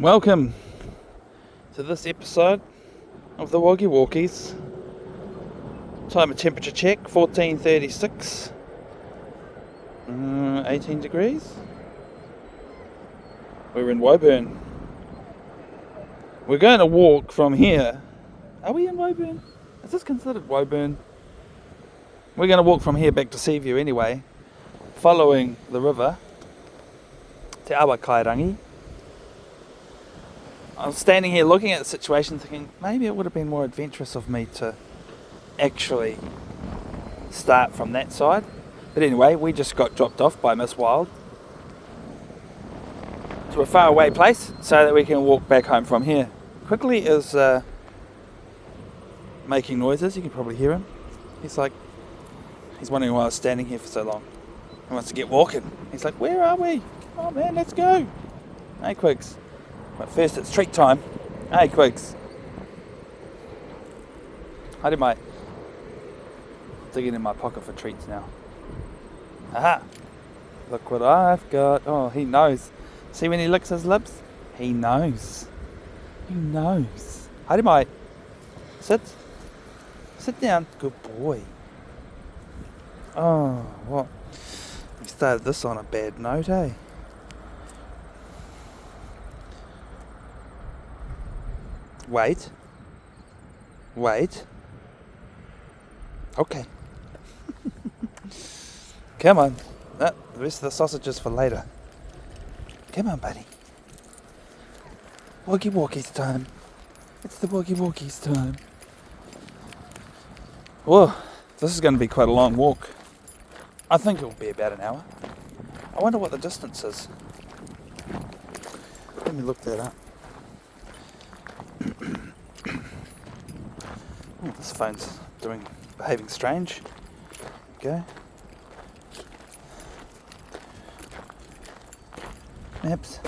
Welcome to this episode of the Woggy Walkies. Time of temperature check, 14:36, 18 degrees. We're in Woburn. We're going to walk from here. Are we in Woburn? Is this considered Woburn? We're going to walk from here back to Seaview anyway, following the river to Awakairangi. I was standing here looking at the situation thinking maybe it would have been more adventurous of me to actually start from that side. But anyway, we just got dropped off by Miss Wild to a faraway place so that we can walk back home from here. Quigley is making noises, you can probably hear him. He's wondering why I was standing here for so long. He wants to get walking. He's like, where are we? Oh man, let's go. Hey Quigs. But first it's treat time. Hey Quigs. Howdy mate. Digging in my pocket for treats now. Aha! Look what I've got. Oh, he knows. See when he licks his lips? He knows. He knows. Howdy mate. Sit. Sit down. Good boy. Oh, what? We started this on a bad note, eh? Wait. Okay. Come on. The rest of the sausages for later. Come on, buddy. Woggy Walkies time. It's the Woggy Walkies time. Whoa, this is going to be quite a long walk. I think it will be about an hour. I wonder what the distance is. Let me look that up. Oh, this phone's behaving strange. There we go. Maps.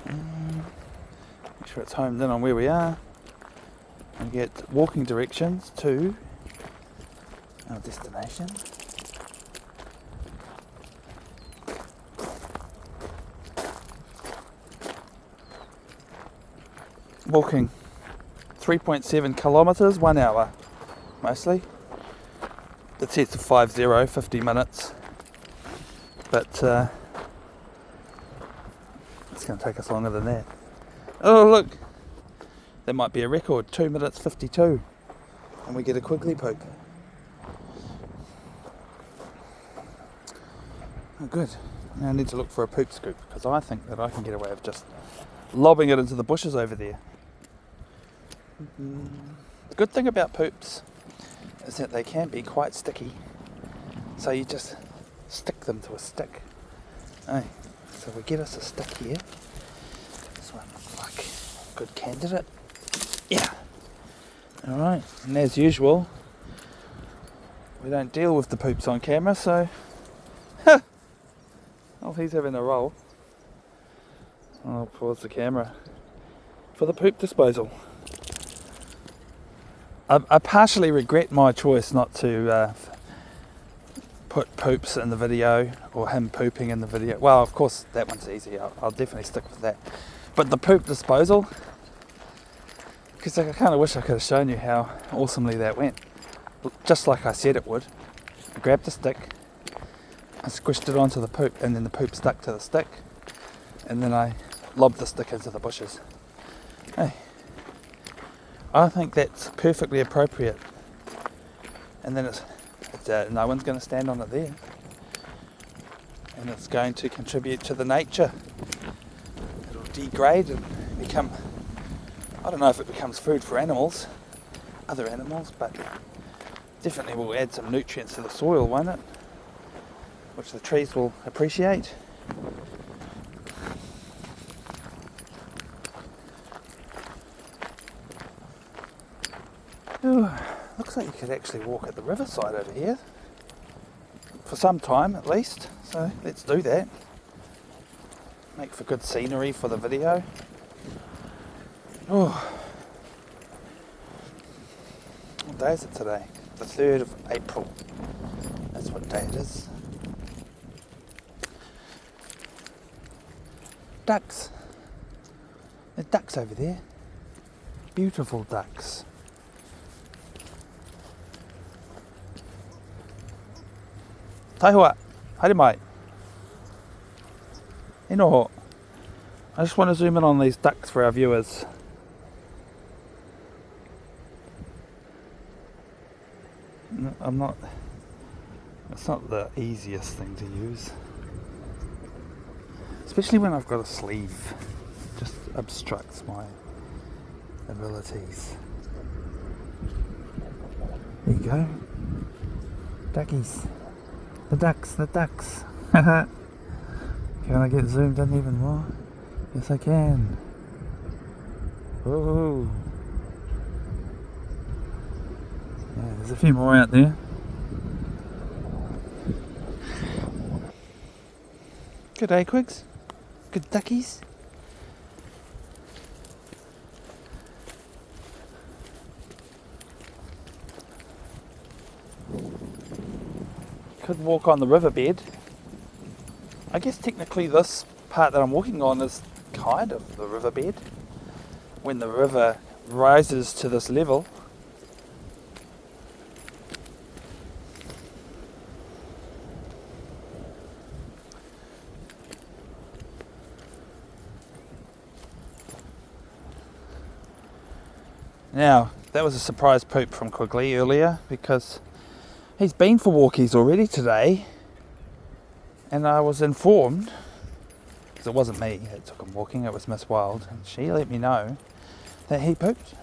Make sure it's homed in on where we are. And get walking directions to our destination. Walking 3.7 kilometres, 1 hour mostly. It says to 50 minutes, but it's going to take us longer than that. Oh look, there might be a record, 2 minutes 52, and we get a Quigley poop. Oh good, now I need to look for a poop scoop, because I think that I can get away with just lobbing it into the bushes over there. The good thing about poops is that they can be quite sticky, so you just stick them to a stick. Hey, so we get us a stick here. This one looks like a good candidate. Yeah. Alright, and as usual, we don't deal with the poops on camera, so oh, he's having a roll. I'll pause the camera for the poop disposal. I partially regret my choice not to put poops in the video, or him pooping in the video. Well, of course, that one's easy. I'll definitely stick with that. But the poop disposal, because I kind of wish I could have shown you how awesomely that went. Just like I said it would. I grabbed a stick, I squished it onto the poop, and then the poop stuck to the stick. And then I lobbed the stick into the bushes. Hey, I think that's perfectly appropriate. And then no one's going to stand on it there. And it's going to contribute to the nature. It'll degrade and become, I don't know if it becomes food for other animals, but definitely will add some nutrients to the soil, won't it? Which the trees will appreciate. Ooh, looks like you could actually walk at the riverside over here. For some time at least, so let's do that. Make for good scenery for the video. Oh. What day is it today? The 3rd of April. That's what day it is. Ducks. There are ducks over there. Beautiful ducks. Taihua, haere mai. E noho. I just want to zoom in on these ducks for our viewers. No, it's not the easiest thing to use. Especially when I've got a sleeve. It just obstructs my abilities. There you go. Duckies. The ducks. Can I get zoomed in even more? Yes, I can. Ooh. Yeah, there's a few more out there. Good day, Quigs. Good duckies. Could walk on the riverbed. I guess technically this part that I'm walking on is kind of the riverbed. When the river rises to this level. Now, that was a surprise poop from Quigley earlier because he's been for walkies already today, and I was informed, because it wasn't me that took him walking, it was Miss Wild, and she let me know that he pooped.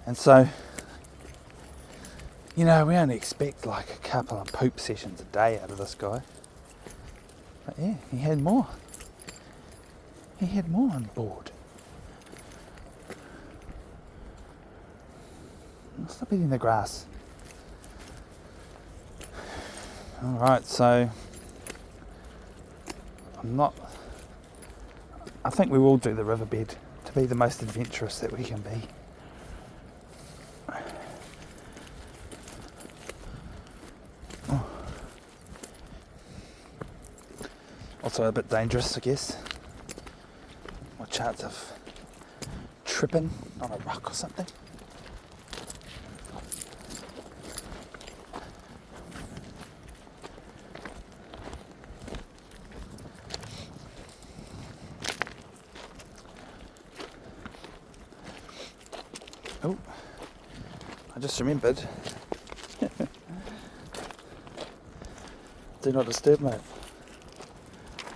And so, you know, we only expect like a couple of poop sessions a day out of this guy. But yeah, he had more. He had more on board. Stop eating the grass. Alright, so I think we will do the riverbed to be the most adventurous that we can be. Oh. Also a bit dangerous, I guess. More chance of tripping on a rock or something. Oh, I just remembered. Do not disturb, mate.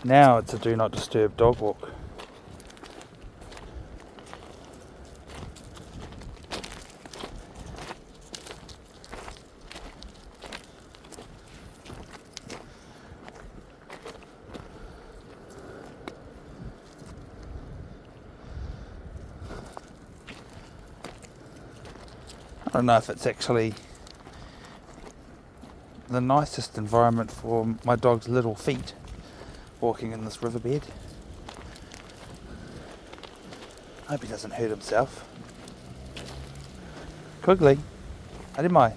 Now it's a do not disturb dog walk. I don't know if it's actually the nicest environment for my dog's little feet walking in this riverbed. I hope he doesn't hurt himself. Quigley, haere mai.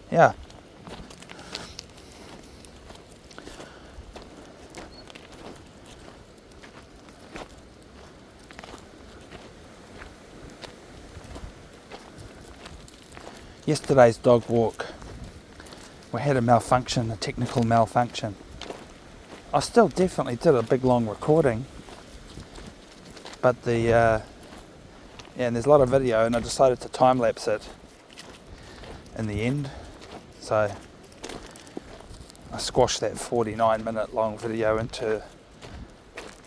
Yeah. Yesterday's dog walk, we had a technical malfunction. I still definitely did a big long recording, but and there's a lot of video, and I decided to time lapse it in the end. So I squashed that 49-minute long video into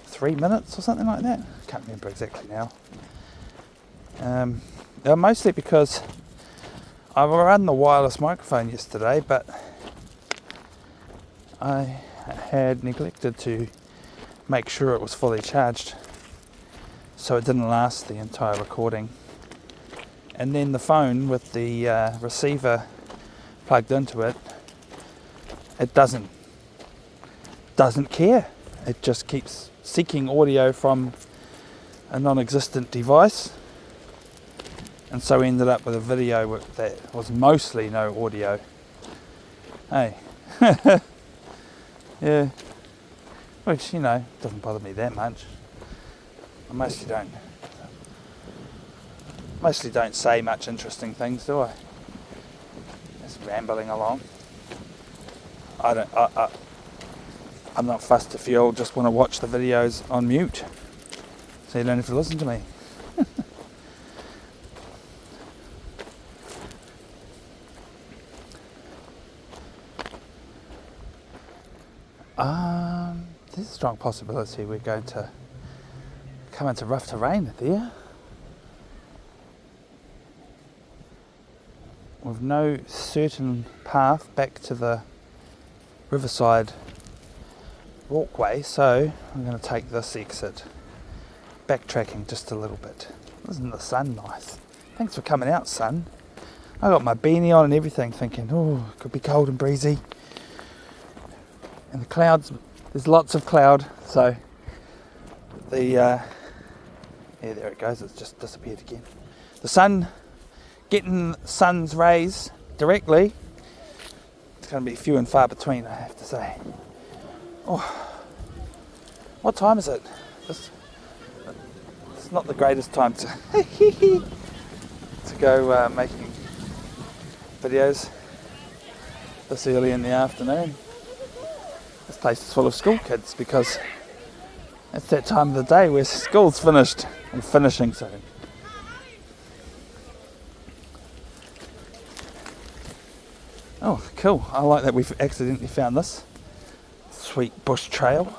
3 minutes or something like that. I can't remember exactly now. Mostly because I ran the wireless microphone yesterday, but I had neglected to make sure it was fully charged, so it didn't last the entire recording. And then the phone with the receiver plugged into it, it doesn't care. It just keeps seeking audio from a non-existent device. And so we ended up with a video that was mostly no audio. Hey. Yeah. Which, you know, doesn't bother me that much. I mostly don't say much interesting things, do I? Just rambling along. I'm not fussed if you all just want to watch the videos on mute, so you don't have to listen to me. There's a strong possibility we're going to come into rough terrain there. With no certain path back to the riverside walkway, so I'm going to take this exit, backtracking just a little bit. Isn't the sun nice? Thanks for coming out, sun. I got my beanie on and everything, thinking, oh, it could be cold and breezy. And the clouds, there's lots of cloud, so yeah, there it goes, it's just disappeared again. The sun, getting sun's rays directly, it's going to be few and far between, I have to say. Oh, what time is it? It's not the greatest time to go making videos this early in the afternoon. This place is full of school kids because it's that time of the day where school's finished and finishing soon. Oh, cool. I like that we've accidentally found this sweet bush trail.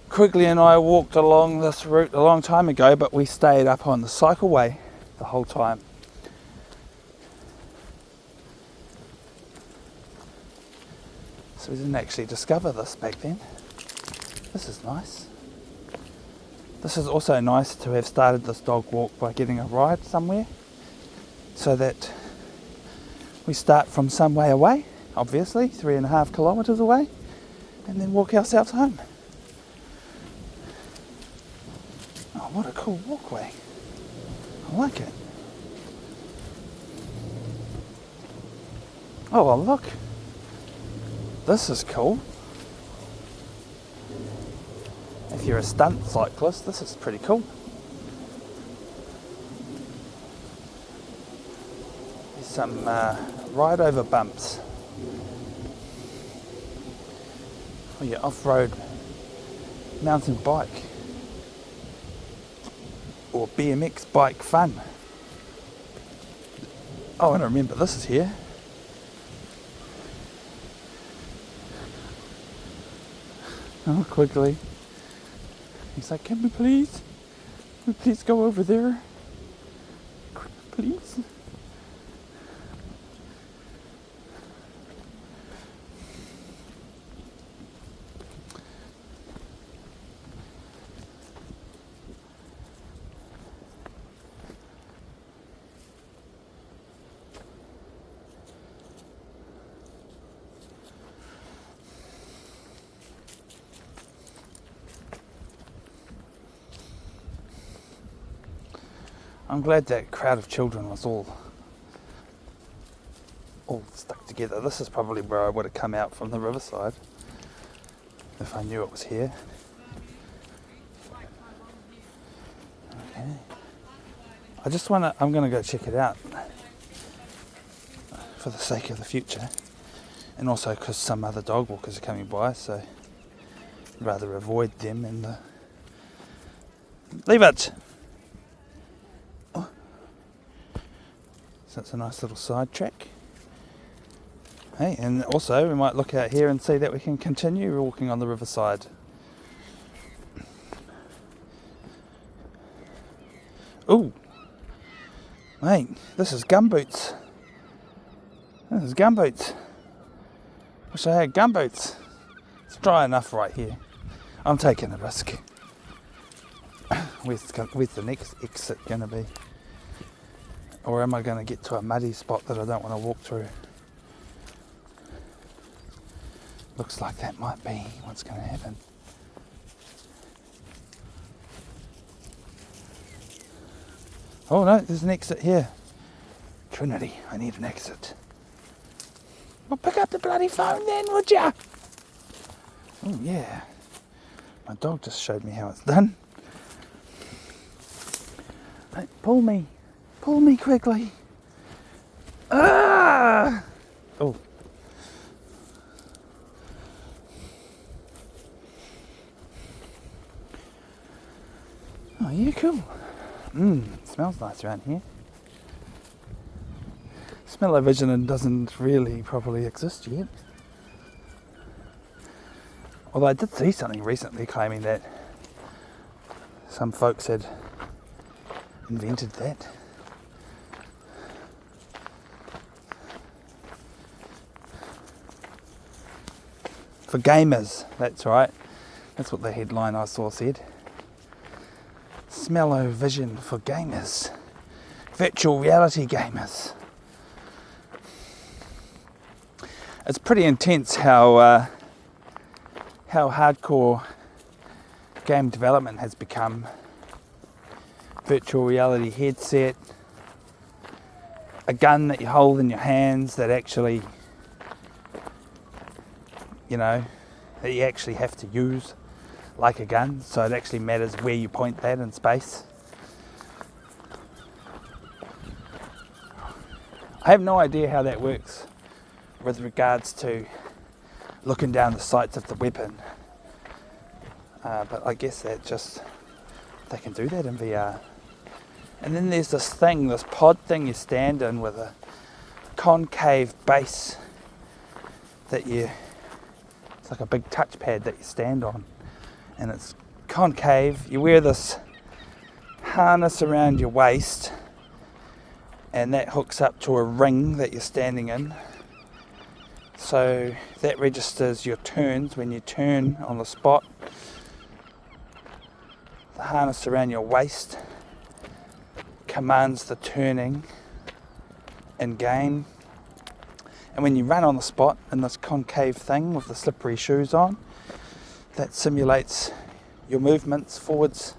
Quigley and I walked along this route a long time ago, but we stayed up on the cycleway the whole time. So we didn't actually discover this back then. This is nice. This is also nice to have started this dog walk by getting a ride somewhere, so that we start from some way away, obviously 3.5 kilometres away, and then walk ourselves home. Oh, what a cool walkway. I like it. Oh, well, look. This is cool. If you're a stunt cyclist, this is pretty cool. There's some ride over bumps. For your off-road mountain bike or BMX bike fun. Oh, and I remember this is here. Oh, Quigley. He's like, can we please go over there? Please? I'm glad that crowd of children was all stuck together. This is probably where I would have come out from the riverside if I knew it was here. Okay. I'm going to go check it out for the sake of the future, and also because some other dog walkers are coming by, so I'd rather avoid them in the... Leave it! So it's a nice little side track. Hey, and also we might look out here and see that we can continue walking on the riverside. Ooh, mate, this is gumboots. This is gumboots. Wish I had gumboots. It's dry enough right here. I'm taking a risk. Where's the next exit going to be? Or am I going to get to a muddy spot that I don't want to walk through? Looks like that might be what's going to happen. Oh no, there's an exit here. Trinity, I need an exit. Well, pick up the bloody phone then, would ya? Oh, yeah. My dog just showed me how it's done. Hey, pull me. Pull me, Quigley. Ah! Oh. Oh, yeah, cool. Smells nice around here. Smell-o-vision doesn't really properly exist yet. Although I did see something recently claiming that some folks had invented that. For gamers, that's right. That's what the headline I saw said. Smell-o-vision for gamers. Virtual reality gamers. It's pretty intense how hardcore game development has become. Virtual reality headset, a gun that you hold in your hands that actually, that you actually have to use like a gun, so it actually matters where you point that in space. I have no idea how that works with regards to looking down the sights of the weapon, but I guess that just they can do that in VR. And then there's this pod thing you stand in with a concave base it's like a big touchpad that you stand on, and it's concave. You wear this harness around your waist, and that hooks up to a ring that you're standing in. So that registers your turns. When you turn on the spot, the harness around your waist commands the turning in game. And when you run on the spot in this concave thing with the slippery shoes on, that simulates your movements forwards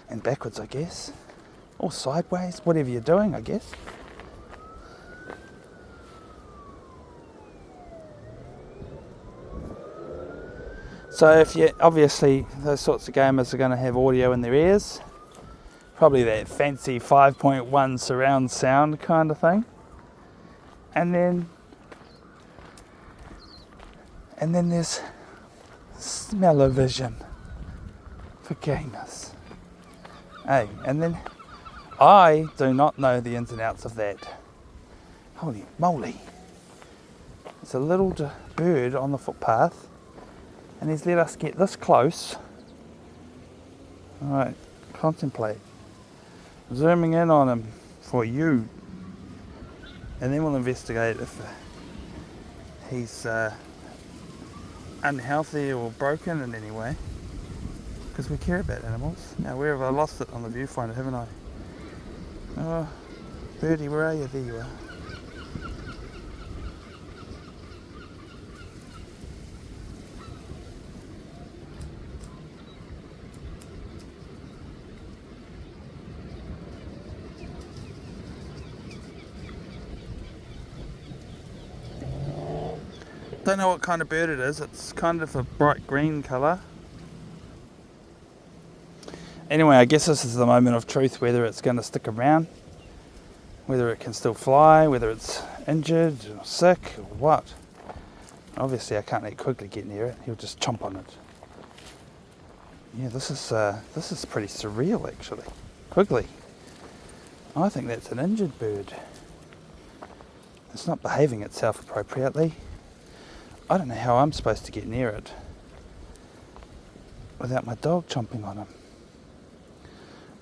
and backwards, I guess, or sideways, whatever you're doing, I guess. So obviously those sorts of gamers are going to have audio in their ears, probably that fancy 5.1 surround sound kind of thing, and then there's smell-o-vision for gamers. Hey, and then I do not know the ins and outs of that. Holy moly! There's a little bird on the footpath, and he's let us get this close. Alright, contemplate. Zooming in on him for you. And then we'll investigate if he's unhealthy or broken in any way. Because we care about animals. Now, where have I lost it on the viewfinder, haven't I? Oh, birdie, where are you? There you are. Don't know what kind of bird it is. It's kind of a bright green colour. Anyway, I guess this is the moment of truth, whether it's going to stick around, whether it can still fly, whether it's injured or sick or what. Obviously I can't let Quigley get near it. He'll just chomp on it. Yeah, this is pretty surreal actually. Quigley, I think that's an injured bird. It's not behaving itself appropriately. I don't know how I'm supposed to get near it without my dog chomping on him.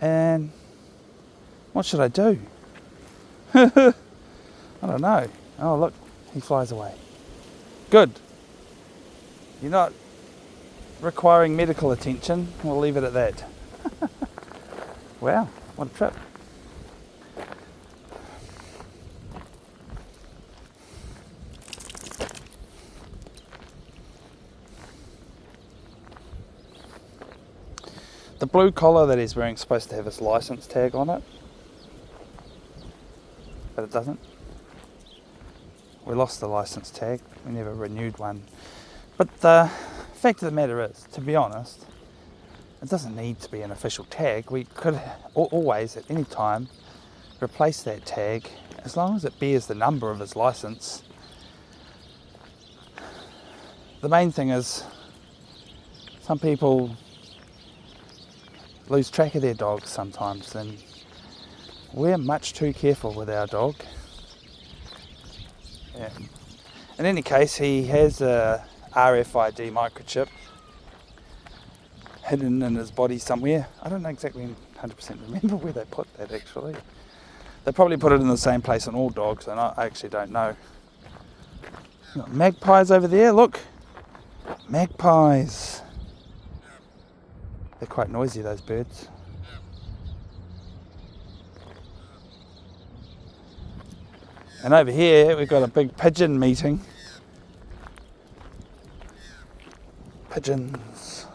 And what should I do? I don't know. Oh look, he flies away. Good. You're not requiring medical attention. We'll leave it at that. Wow, what a trip. The blue collar that he's wearing is supposed to have his license tag on it, but it doesn't. We lost the license tag. We never renewed one. But the fact of the matter is, to be honest, it doesn't need to be an official tag. We could always, at any time, replace that tag as long as it bears the number of his license. The main thing is, some people lose track of their dogs sometimes, and we're much too careful with our dog. Yeah. In any case, he has a RFID microchip hidden in his body somewhere. I don't exactly 100% remember where they put that actually. They probably put it in the same place on all dogs, and I actually don't know. Got magpies over there, look. Magpies. They're quite noisy, those birds. And over here we've got a big pigeon meeting. Pigeons.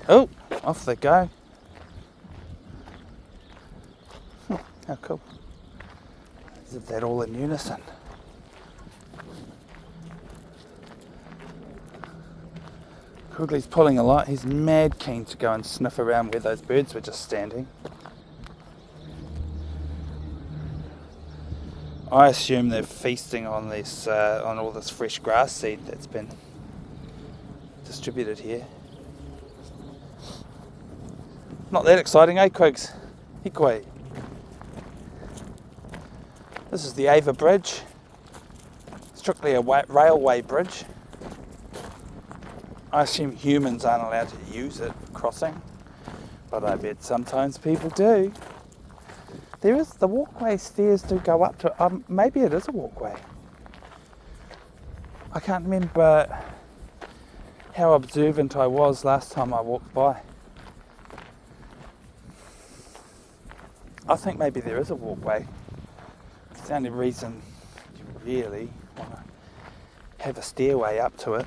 Oh, off they go. How cool. Is that all in unison? Quigley's pulling a lot. He's mad keen to go and sniff around where those birds were just standing. I assume they're feasting on this, on all this fresh grass seed that's been distributed here. Not that exciting, eh, Quigs? Quigley. This is the Ava Bridge. Strictly a railway bridge. I assume humans aren't allowed to use it for crossing, but I bet sometimes people do. There is the walkway stairs do go up to. Maybe it is a walkway. I can't remember how observant I was last time I walked by. I think maybe there is a walkway. It's the only reason you really want to have a stairway up to it.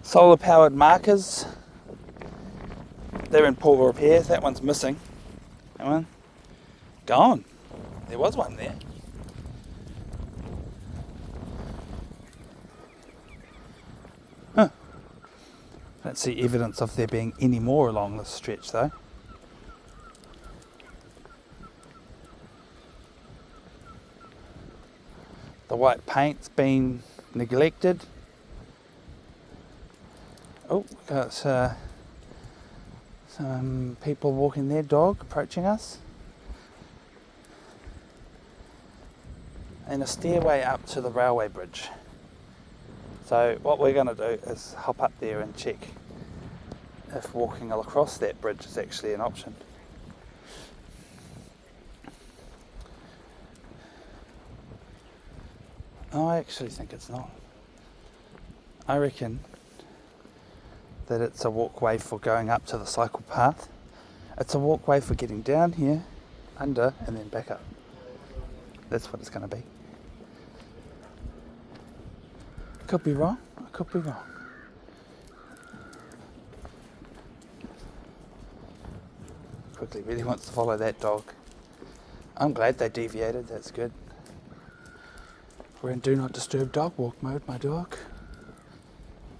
Solar powered markers. They're in poor repair. That one's missing. That one gone. There was one there. Huh. I don't see evidence of there being any more along this stretch though. The white paint's been neglected. Oh, we've got some people walking their dog approaching us. And a stairway up to the railway bridge. So what we're going to do is hop up there and check if walking across that bridge is actually an option. I actually think it's not. I reckon that it's a walkway for going up to the cycle path. It's a walkway for getting down here, under, and then back up. That's what it's going to be. Could be wrong. I could be wrong. Quigley really wants to follow that dog. I'm glad they deviated. That's good. We're in do not disturb dog walk mode, my dog.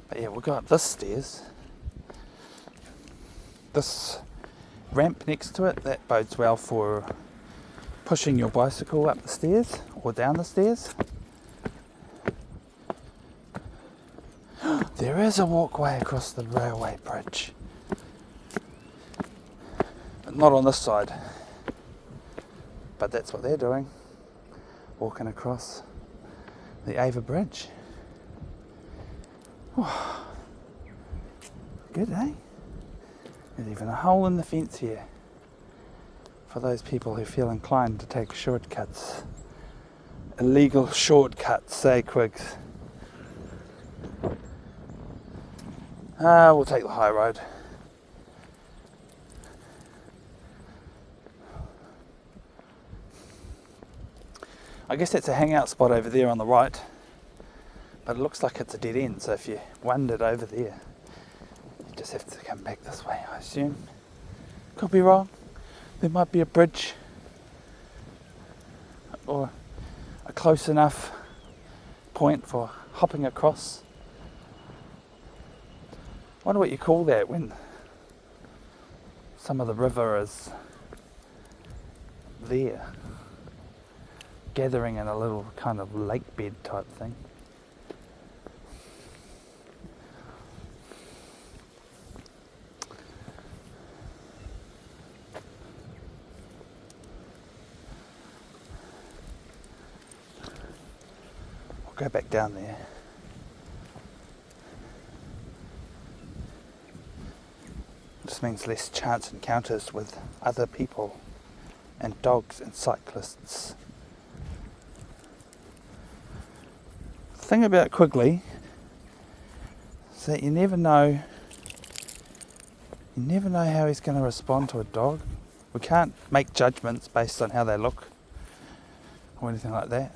But yeah, we'll go up this stairs. This ramp next to it, that bodes well for pushing your bicycle up the stairs or down the stairs. There is a walkway across the railway bridge. But not on this side. But that's what they're doing. Walking across the Ava Bridge. Oh, good, eh? There's even a hole in the fence here for those people who feel inclined to take shortcuts. Illegal shortcuts, say Quigs. We'll take the high road. I guess that's a hangout spot over there on the right, but it looks like it's a dead end, so if you wandered over there, you just have to come back this way, I assume. Could be wrong. There might be a bridge or a close enough point for hopping across. I wonder what you call that when some of the river is there, gathering in a little kind of lake bed type thing. I'll go back down there. Just means less chance encounters with other people and dogs and cyclists. The thing about Quigley is that you never know how he's going to respond to a dog. We can't make judgments based on how they look or anything like that.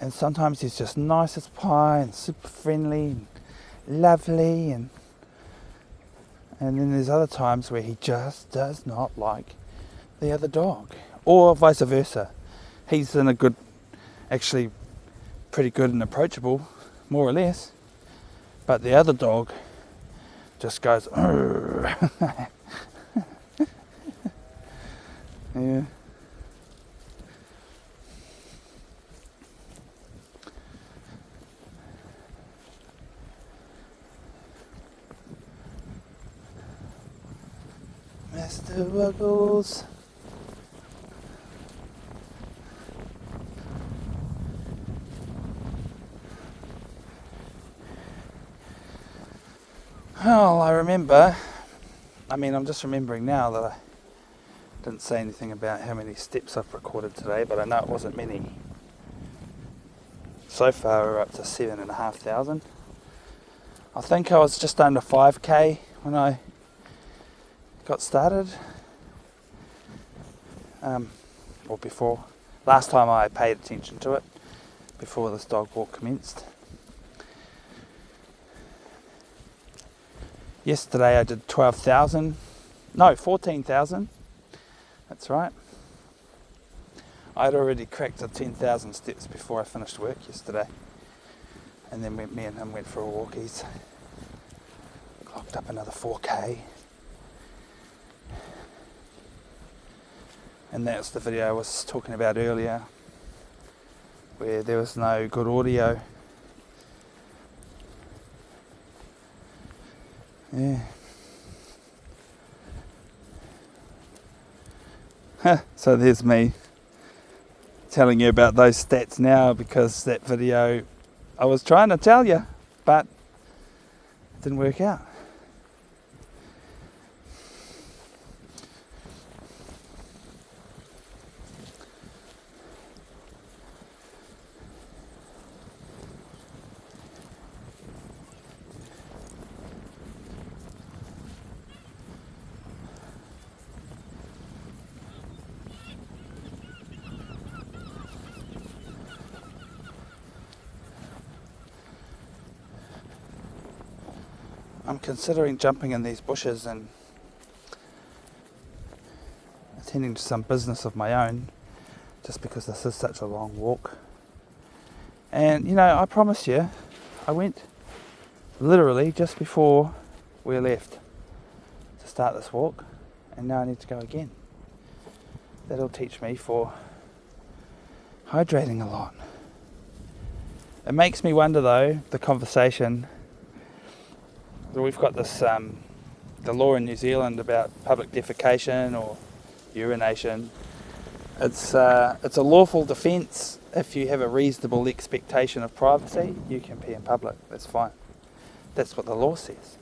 And sometimes he's just nice as pie and super friendly and lovely, and then there's other times where he just does not like the other dog, or vice versa. He's actually pretty good and approachable, more or less, but the other dog just goes yeah. Mr. Ruggles. Well, I'm just remembering now that I didn't say anything about how many steps I've recorded today, but I know it wasn't many. So far we're up to 7,500. I think I was just under 5k when I got started, or before. Last time I paid attention to it, before this dog walk commenced. Yesterday I did 14,000. That's right. I'd already cracked the 10,000 steps before I finished work yesterday, and then me and him went for a walk. He's clocked up another 4k. And that's the video I was talking about earlier, where there was no good audio. Yeah. So there's me telling you about those stats now, because that video I was trying to tell you, but it didn't work out. I'm considering jumping in these bushes and attending to some business of my own, just because this is such a long walk. And I promise you, I went literally just before we left to start this walk, and now I need to go again. That'll teach me for hydrating a lot. It makes me wonder though, the conversation. We've got this, the law in New Zealand about public defecation or urination. It's a lawful defence if you have a reasonable expectation of privacy. You can pee in public, that's fine. That's what the law says.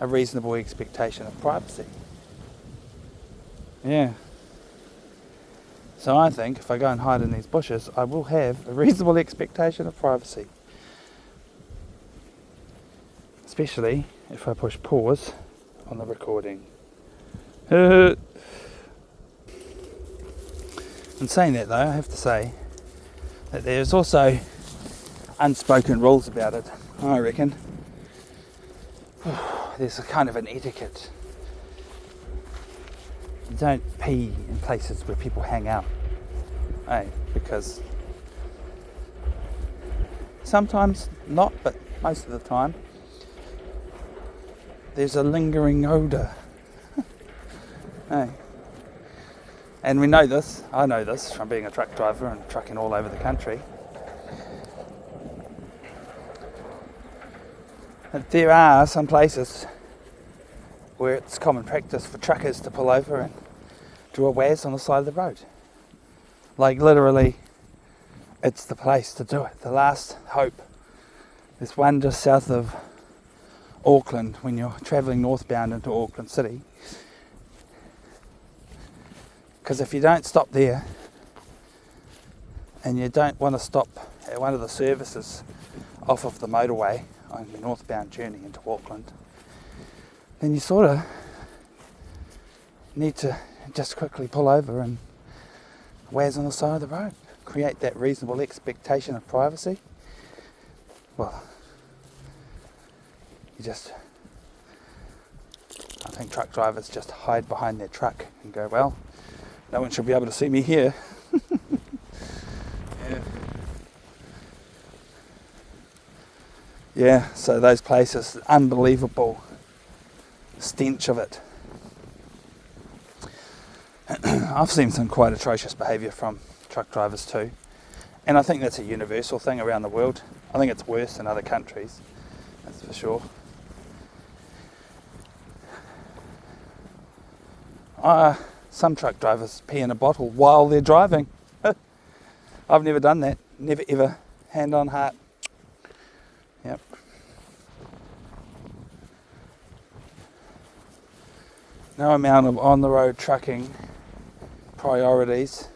A reasonable expectation of privacy. Yeah. So I think if I go and hide in these bushes, I will have a reasonable expectation of privacy. Especially if I push pause on the recording. In saying that though, I have to say that there's also unspoken rules about it, I reckon. There's a kind of an etiquette. You don't pee in places where people hang out, because sometimes not, but most of the time there's a lingering odour. And we know this, I know this from being a truck driver and trucking all over the country, that there are some places where it's common practice for truckers to pull over and do a waz on the side of the road. Like literally, it's the place to do it. The last hope. There's one just south of Auckland when you're travelling northbound into Auckland City. Because if you don't stop there, and you don't want to stop at one of the services off of the motorway on your northbound journey into Auckland, then you sort of need to just quickly pull over and waz on the side of the road. Create that reasonable expectation of privacy. Well, I think truck drivers just hide behind their truck and go, well, no one should be able to see me here. Yeah, so those places, unbelievable stench of it. I've seen some quite atrocious behaviour from truck drivers too, and I think that's a universal thing around the world. I think it's worse in other countries, that's for sure. Some truck drivers pee in a bottle while they're driving. I've never done that, never ever, hand on heart. Yep. No amount of on-the-road trucking priorities,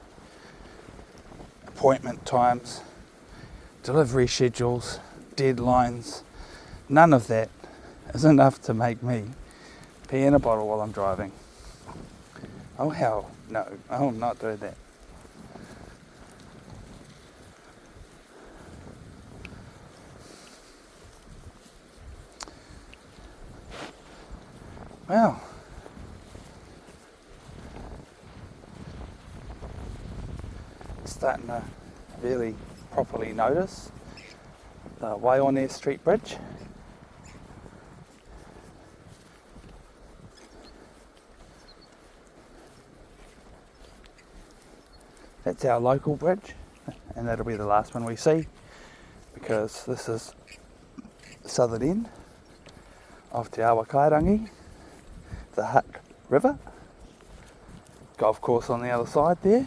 appointment times, delivery schedules, deadlines, none of that is enough to make me pee in a bottle while I'm driving. Oh hell no, I'm not doing that. Well, starting to really properly notice the Waionea Street Bridge. That's our local bridge, and that'll be the last one we see, because this is the southern end of Te Awa Kairangi, the Hutt River, golf course on the other side there.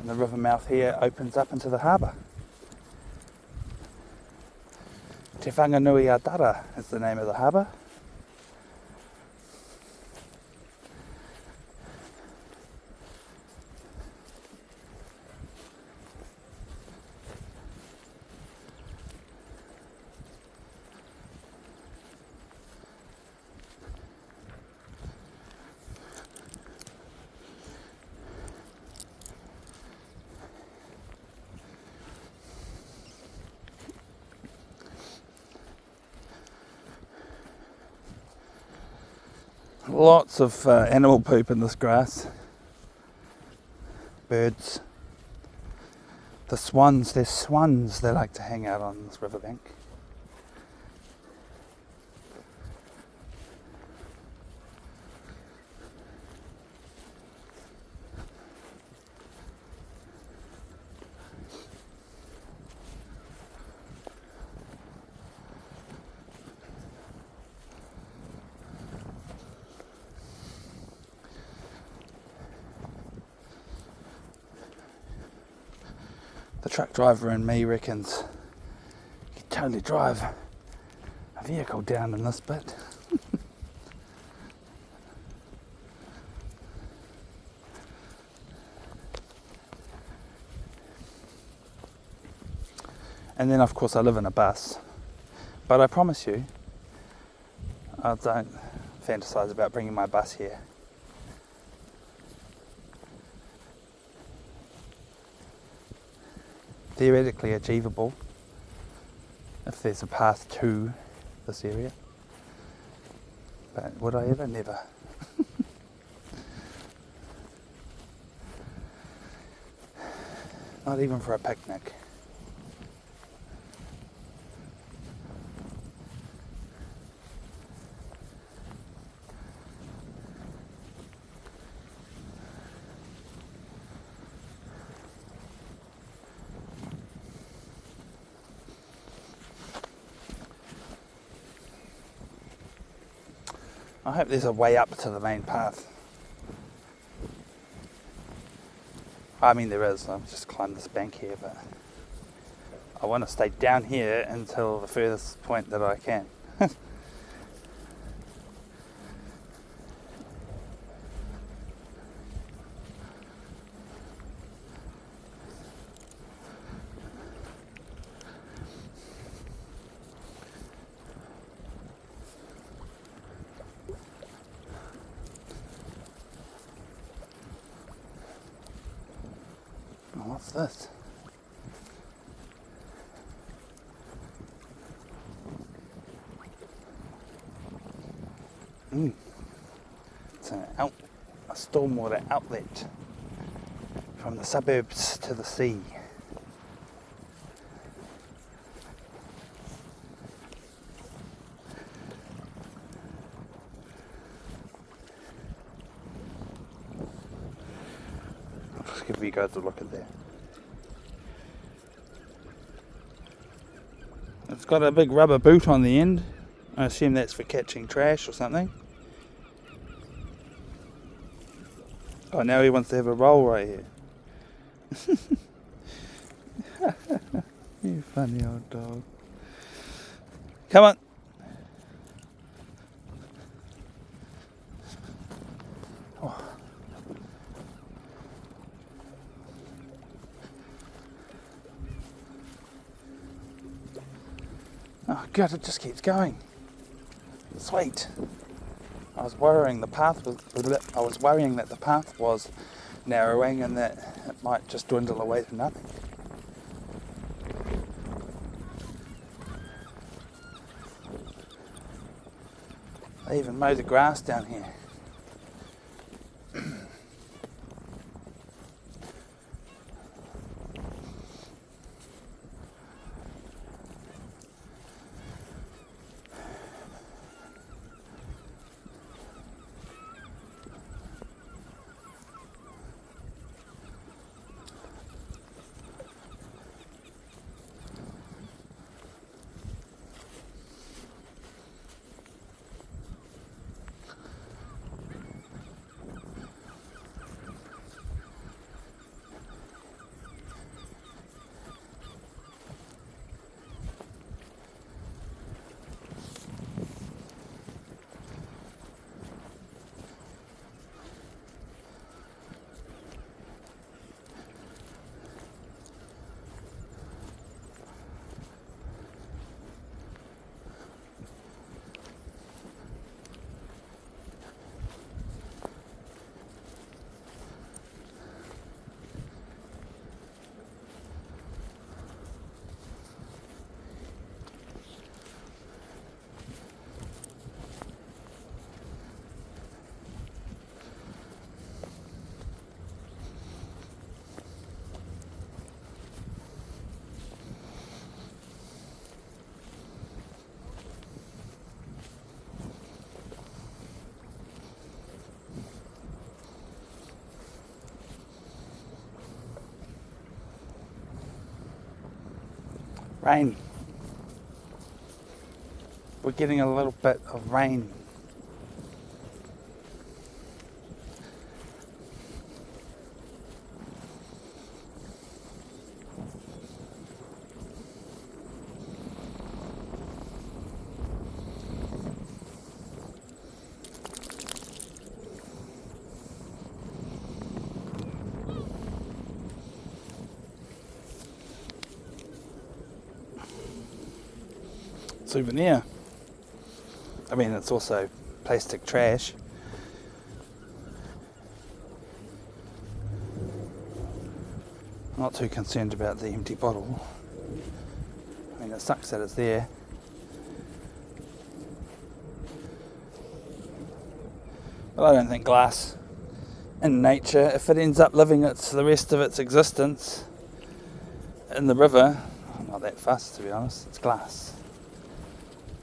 And the river mouth here opens up into the harbour. Te Whanganui Atara is the name of the harbour. Lots of animal poop in this grass. Birds. The swans, there's swans they like to hang out on this riverbank. The truck driver in me reckons you can totally drive a vehicle down in this bit. And then of course I live in a bus, but I promise you I don't fantasize about bringing my bus here. Theoretically achievable if there's a path to this area, but would I ever? Never. Not even for a picnic. I hope there's a way up to the main path. I mean there is, I've just climbed this bank here, but I want to stay down here until the furthest point that I can. What's this? It's a stormwater outlet from the suburbs to the sea. I'll just give you guys a look at that. It's got a big rubber boot on the end. I assume that's for catching trash or something. Oh, now he wants to have a roll right here. You funny old dog. Come on. Oh. Oh God, it just keeps going. Sweet. I was worrying that the path was narrowing and that it might just dwindle away to nothing. They even mow the grass down here. Rain. We're getting a little bit of rain. souvenir. I mean, it's also plastic trash. I'm not too concerned about the empty bottle. I mean, it sucks that it's there. But I don't think glass in nature, if it ends up living the rest of its existence in the river, I'm not that fussed, to be honest. It's glass.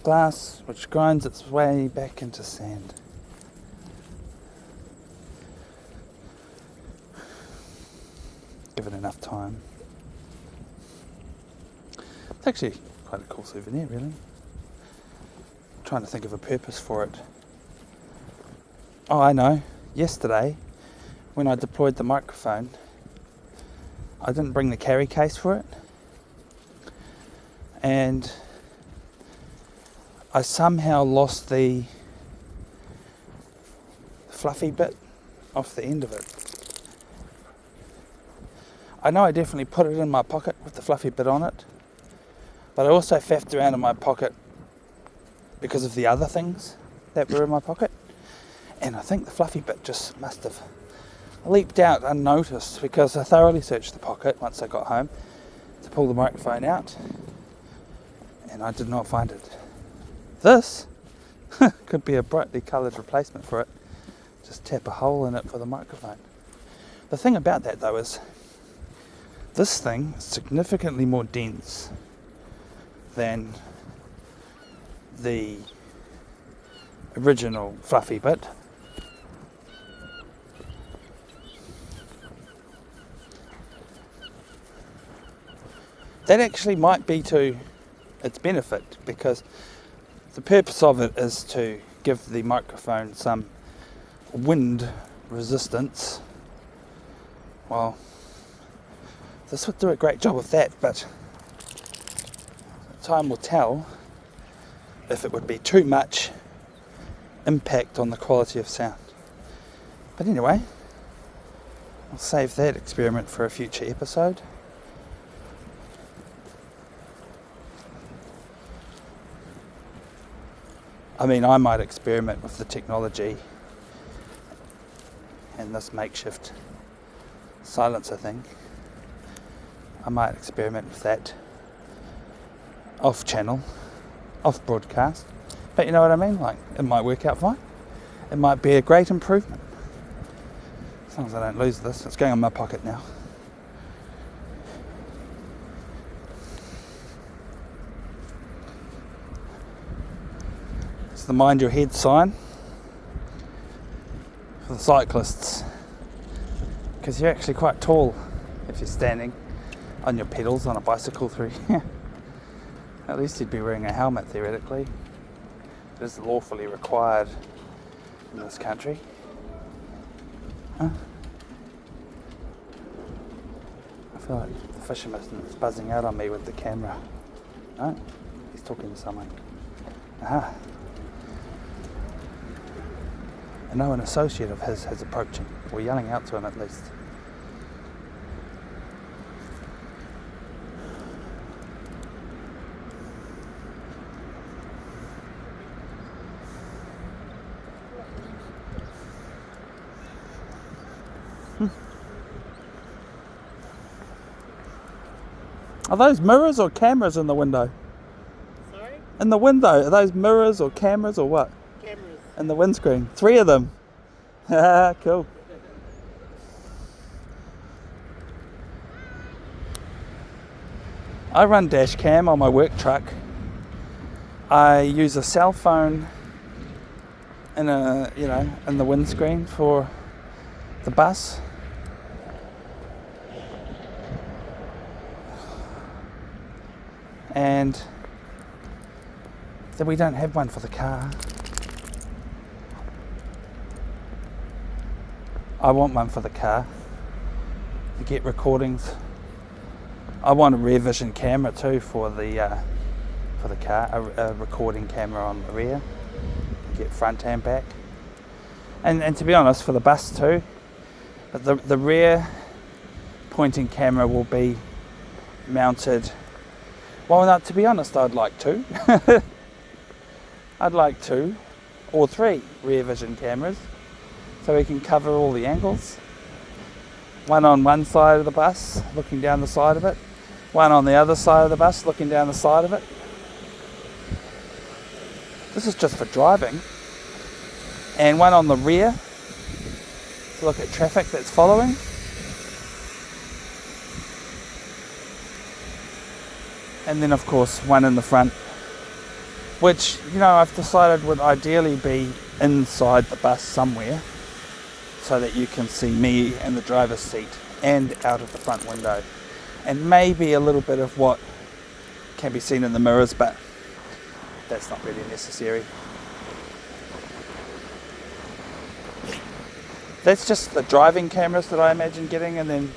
Glass which grinds its way back into sand. Give it enough time. It's actually quite a cool souvenir, really. I'm trying to think of a purpose for it. Oh, I know. Yesterday, when I deployed the microphone, I didn't bring the carry case for it. And I somehow lost the fluffy bit off the end of it. I know I definitely put it in my pocket with the fluffy bit on it, but I also faffed around in my pocket because of the other things that were in my pocket. And I think the fluffy bit just must have leaped out unnoticed, because I thoroughly searched the pocket once I got home to pull the microphone out, and I did not find it. This could be a brightly coloured replacement for it. Just tap a hole in it for the microphone. The thing about that though is this thing is significantly more dense than the original fluffy bit. That actually might be to its benefit, because the purpose of it is to give the microphone some wind resistance. Well, this would do a great job of that, but time will tell if it would be too much impact on the quality of sound. But anyway, I'll save that experiment for a future episode. I mean, I might experiment with the technology and this makeshift silencer thing. I might experiment with that off channel, off broadcast. But you know what I mean? Like, it might work out fine. It might be a great improvement. As long as I don't lose this. It's going in my pocket now. It's the mind your head sign for the cyclists, because you're actually quite tall if you're standing on your pedals on a bicycle through here. At least you'd be wearing a helmet theoretically. It is lawfully required in this country. Huh? I feel like the fisherman is buzzing out on me with the camera. No? He's talking to someone. Aha. I know an associate of his is approaching. We're yelling out to him at least. Are those mirrors or cameras in the window? Sorry? In the window, are those mirrors or cameras or what? Cameras. In the windscreen. 3 of them. Cool. I run dash cam on my work truck. I use a cell phone in in the windscreen for the bus. And then we don't have one for the car. I want one for the car to get recordings. I want a rear vision camera too for the car, a recording camera on the rear, get front and back. And to be honest, for the bus too, the rear pointing camera will be mounted. Well, no, to be honest, I'd like two. I'd like 2 or 3 rear vision cameras so we can cover all the angles. One on one side of the bus looking down the side of it, one on the other side of the bus looking down the side of it. This is just for driving. And one on the rear to look at traffic that's following. And then of course one in the front, which, you know, I've decided would ideally be inside the bus somewhere so that you can see me in the driver's seat and out of the front window. And maybe a little bit of what can be seen in the mirrors, but that's not really necessary. That's just the driving cameras that I imagine getting, and then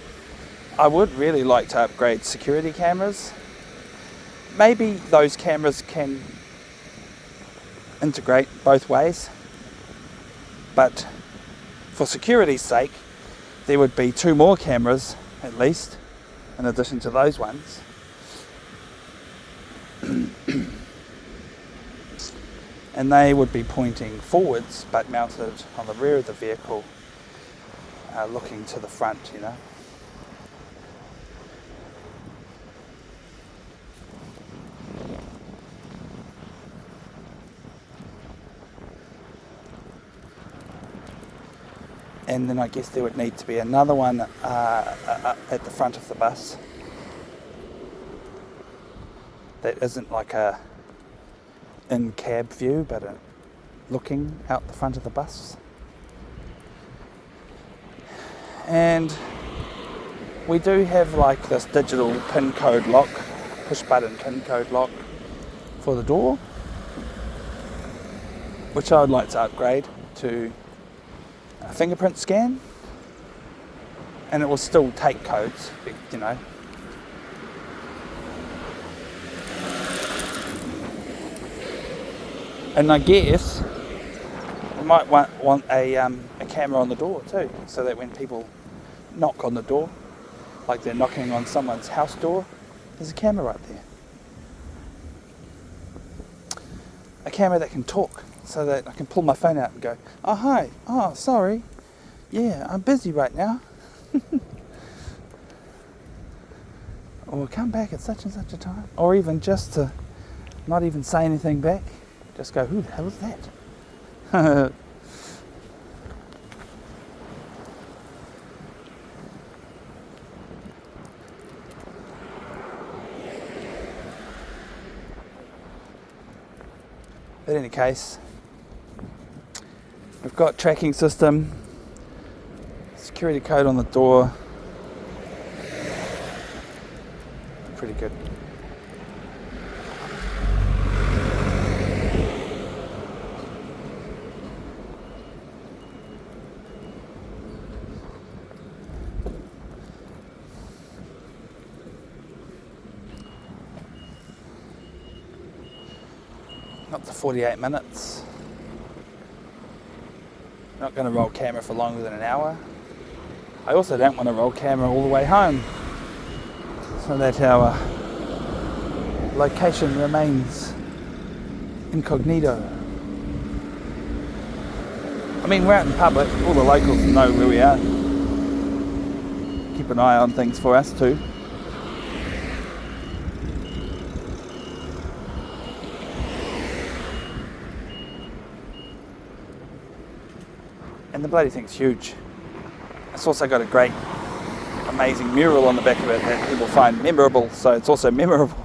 I would really like to upgrade security cameras. Maybe those cameras can integrate both ways, but for security's sake there would be 2 more cameras at least in addition to those ones. And they would be pointing forwards but mounted on the rear of the vehicle, looking to the front, you know. And then I guess there would need to be another one at the front of the bus that isn't like a in-cab view, but looking out the front of the bus. And we do have like this digital pin code lock, push button pin code lock for the door, which I would like to upgrade to a fingerprint scan, and it will still take codes, you know. And I guess we might want a camera on the door too, so that when people knock on the door, like they're knocking on someone's house door, there's a camera right there. A camera that can talk, so that I can pull my phone out and go, "Oh, hi, oh, sorry, yeah, I'm busy right now." Or come back at such and such a time. Or even just to not even say anything back, just go, "Who the hell is that?" But in any case, we've got tracking system, security code on the door. Pretty good. Up to 48 minutes. Not going to roll camera for longer than an hour. I also don't want to roll camera all the way home, so that our location remains incognito. I mean, we're out in public, all the locals know where we are. Keep an eye on things for us too. And the bloody thing's huge. It's also got a great, amazing mural on the back of it that people find memorable, so it's also memorable.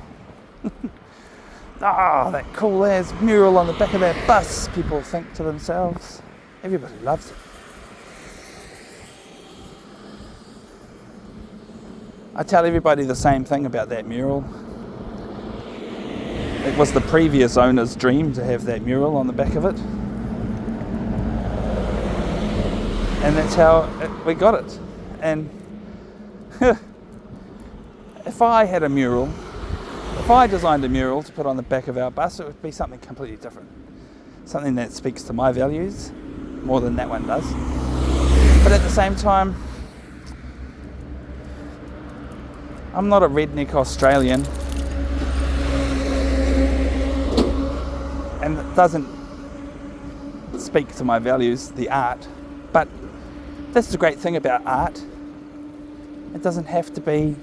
Ah, that cool ass mural on the back of that bus, people think to themselves. Everybody loves it. I tell everybody the same thing about that mural. It was the previous owner's dream to have that mural on the back of it. And that's how we got it. And if I had a mural, if I designed a mural to put on the back of our bus, it would be something completely different. Something that speaks to my values more than that one does. But at the same time, I'm not a redneck Australian. And and it doesn't speak to my values, the art. But that's the great thing about art. It doesn't have to be.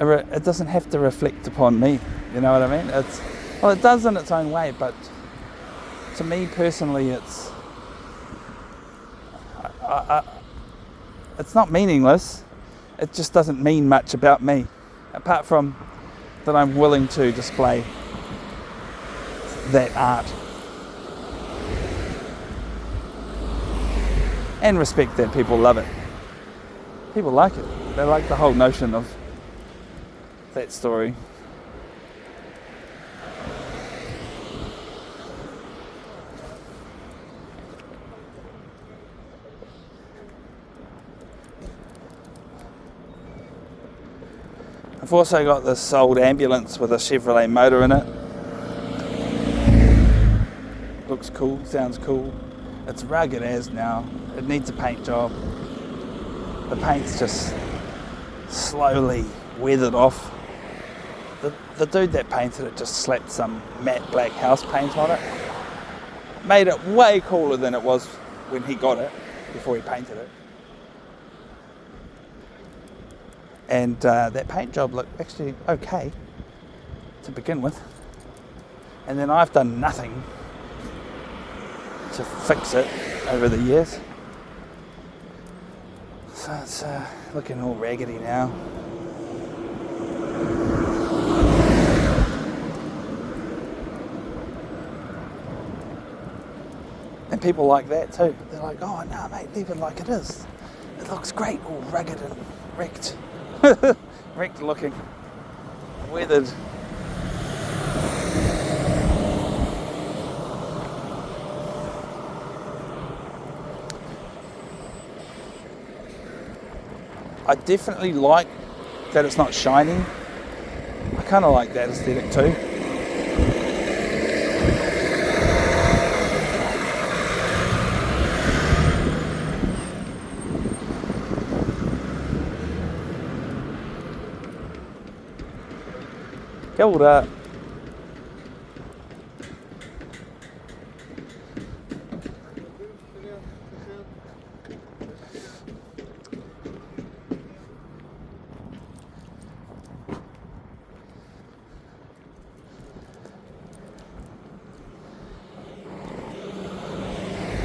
It doesn't have to reflect upon me. You know what I mean? It does in its own way, but to me personally, it's not meaningless. It just doesn't mean much about me, apart from that I'm willing to display that art and respect that people love it. People like it. They like the whole notion of that story. I've also got this old ambulance with a Chevrolet motor in it. Looks cool, sounds cool. It's rugged as now. It needs a paint job. The paint's just slowly weathered off. The dude that painted it just slapped some matte black house paint on it. Made it way cooler than it was when he got it, before he painted it. And that paint job looked actually okay to begin with. And then I've done nothing to fix it over the years. So it's looking all raggedy now. And people like that too. They're like, oh no mate, leave it like it is. It looks great, all rugged and wrecked. Wrecked looking. Weathered. I definitely like that it's not shiny. I kind of like that aesthetic too. Kia ora.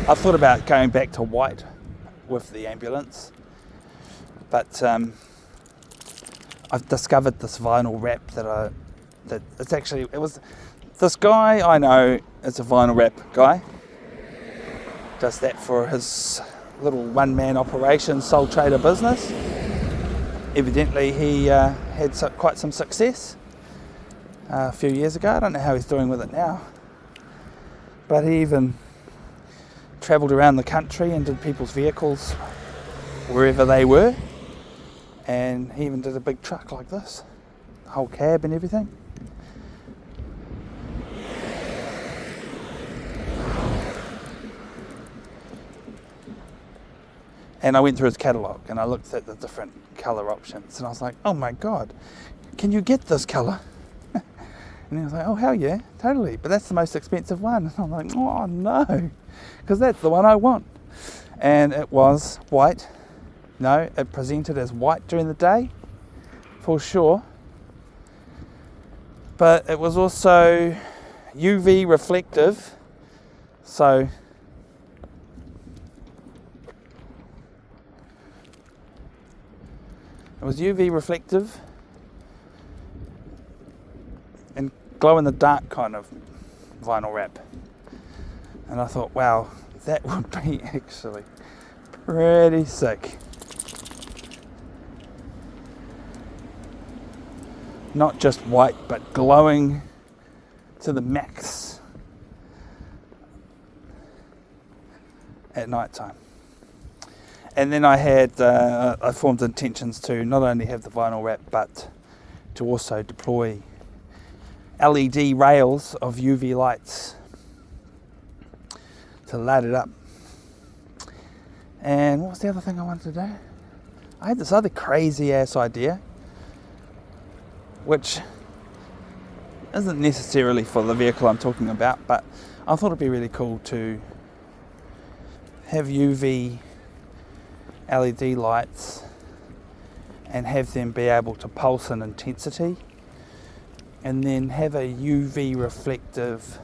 I thought about going back to white with the ambulance, but I've discovered this vinyl wrap that it was this guy I know is a vinyl wrap guy. Does that for his little one-man operation, sole trader business. Evidently he had quite some success a few years ago. I don't know how he's doing with it now, but he even travelled around the country and did people's vehicles wherever they were, and he even did a big truck like this, the whole cab and everything. And I went through his catalogue and I looked at the different colour options and I was like, oh my god, can you get this colour? And he was like, oh hell yeah, totally, but that's the most expensive one. And I'm like, oh no, because that's the one I want. And it was white. No, it presented as white during the day, for sure. But it was also UV reflective, so it was UV reflective and glow in the dark kind of vinyl wrap. And I thought, wow, that would be actually pretty sick. Not just white, but glowing to the max at night time. And then I formed intentions to not only have the vinyl wrap, but to also deploy LED rails of UV lights to light it up. And what was the other thing I wanted to do? I had this other crazy ass idea, which isn't necessarily for the vehicle I'm talking about, but I thought it'd be really cool to have UV LED lights and have them be able to pulse in intensity, and then have a UV reflective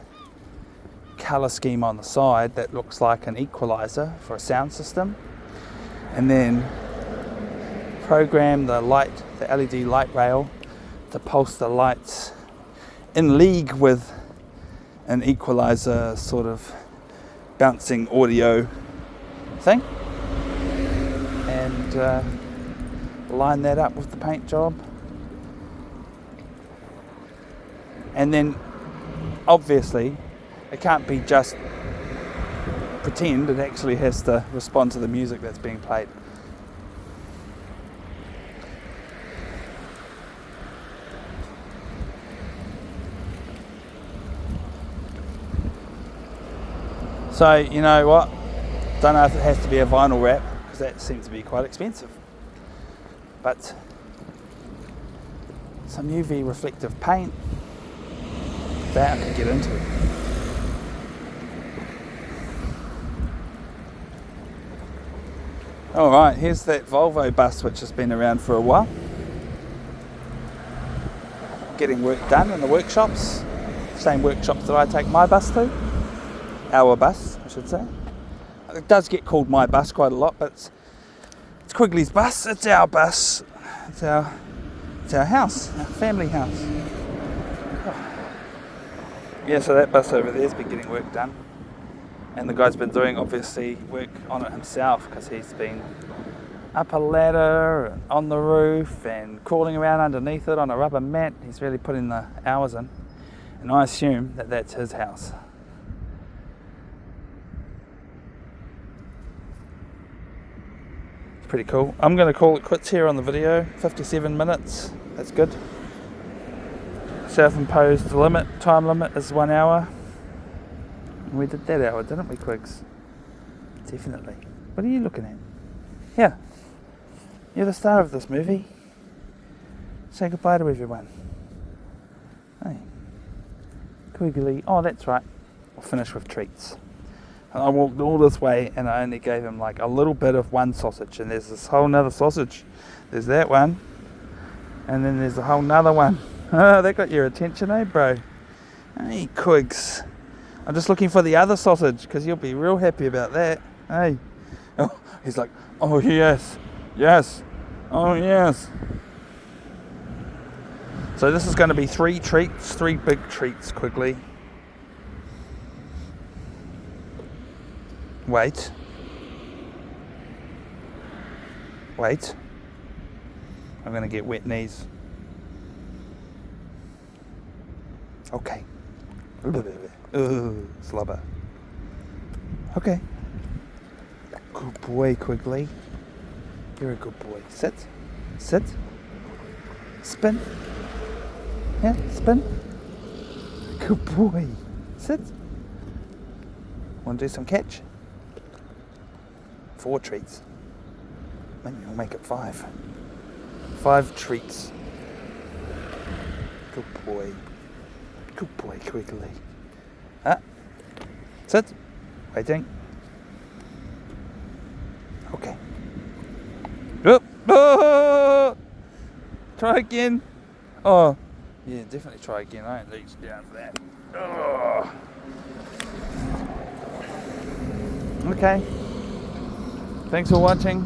colour scheme on the side that looks like an equalizer for a sound system, and then program the LED light rail to pulse the lights in league with an equalizer sort of bouncing audio thing, and line that up with the paint job. And then obviously it can't be just pretend, it actually has to respond to the music that's being played. So, you know what, don't know if it has to be a vinyl wrap, because that seems to be quite expensive, but some UV reflective paint, that I can get into. Alright, here's that Volvo bus which has been around for a while, getting work done in the workshops, same workshops that I take my bus to. Our bus, I should say. It does get called my bus quite a lot, but it's Quigley's bus, it's our bus, it's our house, our family house. Yeah, so that bus over there's been getting work done, and the guy's been doing obviously work on it himself, because he's been up a ladder and on the roof and crawling around underneath it on a rubber mat. He's really putting the hours in, and I assume that that's his house. It's pretty cool. I'm going to call it quits here on the video. 57 minutes, that's good. Self-imposed time limit is 1 hour. And we did that hour, didn't we, Quigs? Definitely. What are you looking at? Yeah, you're the star of this movie. Say goodbye to everyone. Hey, Quigley. Oh, that's right. We'll finish with treats. And I walked all this way and I only gave him like a little bit of one sausage, and there's this whole nother sausage. There's that one, and then there's a whole nother one. Oh, that got your attention, eh, bro? Hey, Quigs. I'm just looking for the other sausage, because you'll be real happy about that. Hey. Oh, he's like, oh, yes. Yes. Oh, yes. So this is going to be 3 treats, 3 big treats, Quigley. Wait. Wait. I'm going to get wet knees. Okay. Ooh, slobber. Okay. Good boy, Quigley. You're a good boy. Sit. Sit. Spin. Yeah, spin. Good boy. Sit. Want to do some catch? 4 treats. Maybe we'll make it 5. 5 treats. Good boy. Good boy, Quigley. Ah. Sit. Waiting. Okay. Oh. Oh. Try again. Oh. Yeah, definitely try again. I ain't reached down for that. Oh. Okay. Thanks for watching.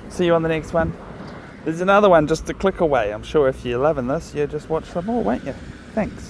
See you on the next one. There's another one just a click away. I'm sure if you're loving this, you'll just watch some more, won't you? Thanks.